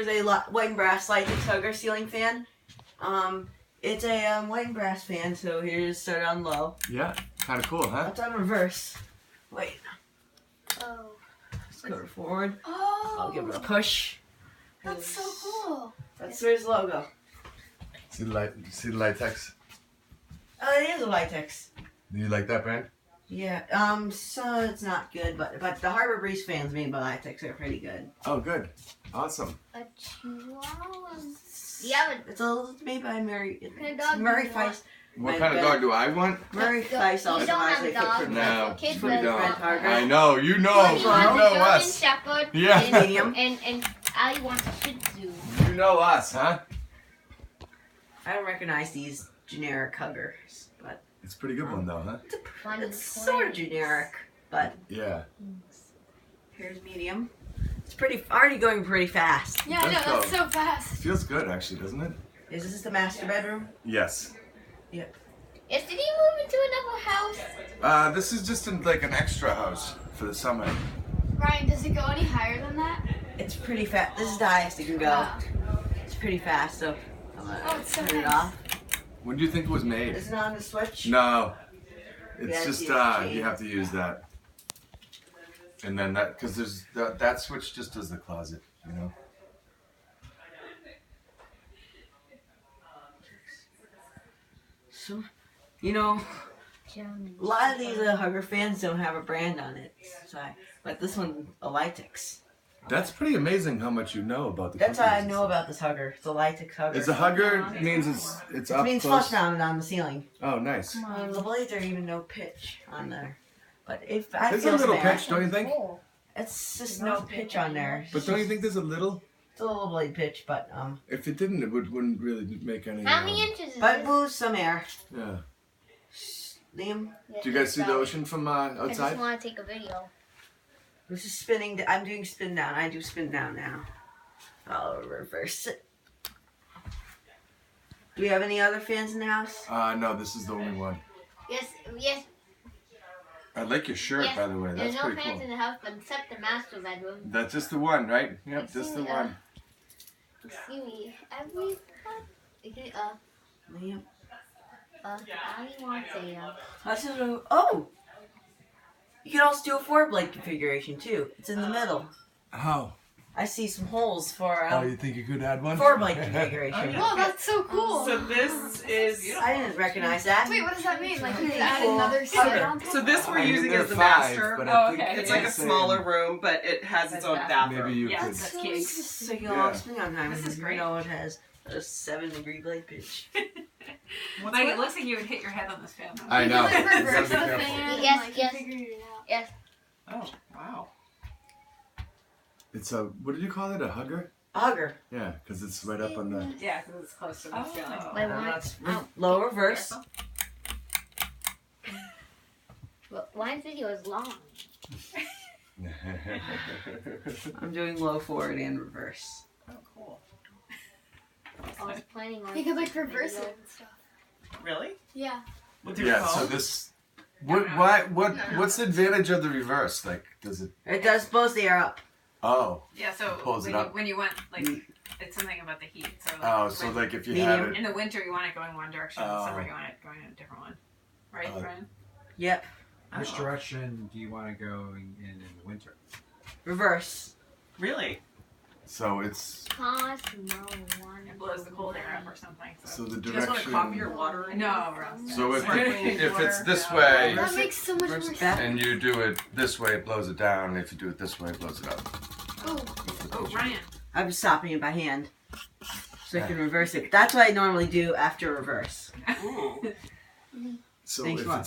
There's a white and brass Litex hugger ceiling fan. It's a white and brass fan, so here's start on low. Yeah, kind of cool, huh? That's on reverse. Wait. Oh. Let's go forward. Oh. I'll give it a push. That's so cool. That's his logo. See the Litex? It is a Litex. Do you like that brand? Yeah. So it's not good, but the Harbor Breeze fans made by Litex are pretty good. Oh, good. Awesome. A chihuahua. Yeah, It's made by Mary. Kind of dog Murray do you want? Feist. What kind of dog do I want? Murray Feist You also don't has have a a dog. footprint. No, Kids we love don't. dog. I know, you know He wants a German us. Shepherd. Yeah. Medium. And Ali wants a Shih Tzu. You know us, huh? I don't recognize these generic huggers, but It's a pretty good one though, huh? Fun it's sort of generic. But Yeah. here's medium. It's already going pretty fast. Yeah, I know, Let's that's go. so fast. Feels good actually, doesn't it? Is this the master bedroom? Yes. Yep. Yes, did he move into another house? This is just like an extra house for the summer. Ryan, does it go any higher than that? It's pretty fast. This is the highest it can go. Wow. It's pretty fast, so I'm Oh, gonna it's so turn it nice. off. When do you think it was made? Is it on the switch? No. It's Yeah, just it's you have to use that. And then that, because there's that switch just does the closet, you know. So, you know, a lot of these hugger fans don't have a brand on it, but this one, a Litex. That's pretty amazing how much you know about the. That's what I companies and know stuff. about this hugger. It's a Litex hugger. It's a hugger means it's It up means close. flush mounted on the ceiling. Oh, nice. The blades are even no pitch on there. But if I There's feel a little there, pitch, don't you think? it's just no pitch on there. But don't you think there's a little? It's a little blade pitch, but If it didn't, it wouldn't really make any. How many inches is but this? moves some air. Yeah. Liam, Do you guys see the ocean from I just outside? want to take a video. this is spinning. I'm doing spin down. I do spin down now. I'll reverse it. Do we have any other fans in the house? No, this is the only one. Yes, yes, I like your shirt, yes. by the way. There's That's no pretty fans cool. in the house, but except the master bedroom. That's just the one, right? Yep, I've just the seen it, one. Excuse me, Liam. Ali wants a, That's just you can also do a 4-blade configuration too. It's in the middle. Oh. I see some holes for You think you could add one? 4-blade configuration. Whoa, that's so cool. So this is I didn't recognize that. Wait, what does that mean? Like, you could add Cool. another set on top? so this we're I mean, using there as the are five, master. but Oh, I think okay. It's like a saying smaller room, but it has its own bathroom. Maybe you Yes, could. that's So cute. So you can Yeah. all spin on time. This is You great. know it has a 7-degree blade pitch. Like, it looks like you would hit your head on this fan. I You know. could, like, You gotta reverse be the careful. fan Yes, and, like, yes. figure it out. yes. Oh, wow. It's a, what did you call it? A hugger? A hugger. Yeah, because it's right up on the. Yeah, because it's close to the ceiling. Wait, Uh, what? that's low reverse. Well, my video is long. I'm doing low forward and reverse. Oh, cool. I was planning on. You could, like, reverse it and stuff. Really? Yeah. With your Yeah. So phone? this. What's the advantage of the reverse? Like, does it? It does blows the air up. Oh. Yeah, so Pulls it up. when you want, like, it's something about the heat. So, Oh, so when- like if you Medium. had it. in the winter you want it going one direction, in Oh. summer you want it going in a different one. Right, Oh. Brian? Yep. Which direction do you want to go in the winter? Reverse. Really? So it's. Cosmo one. It blows the cold air up or something. So the Do you guys want to copy direction. your water? in? No, Ross. So if Sparkling if it's water? this No. way. That makes so much more sense. Back. And you do it this way, it blows it down. If you do it this way, it blows it up. Oh, Oh, Ryan. I'm stopping it by hand. So I can reverse it. That's what I normally do after reverse. Ooh. So Thanks if a lot. it's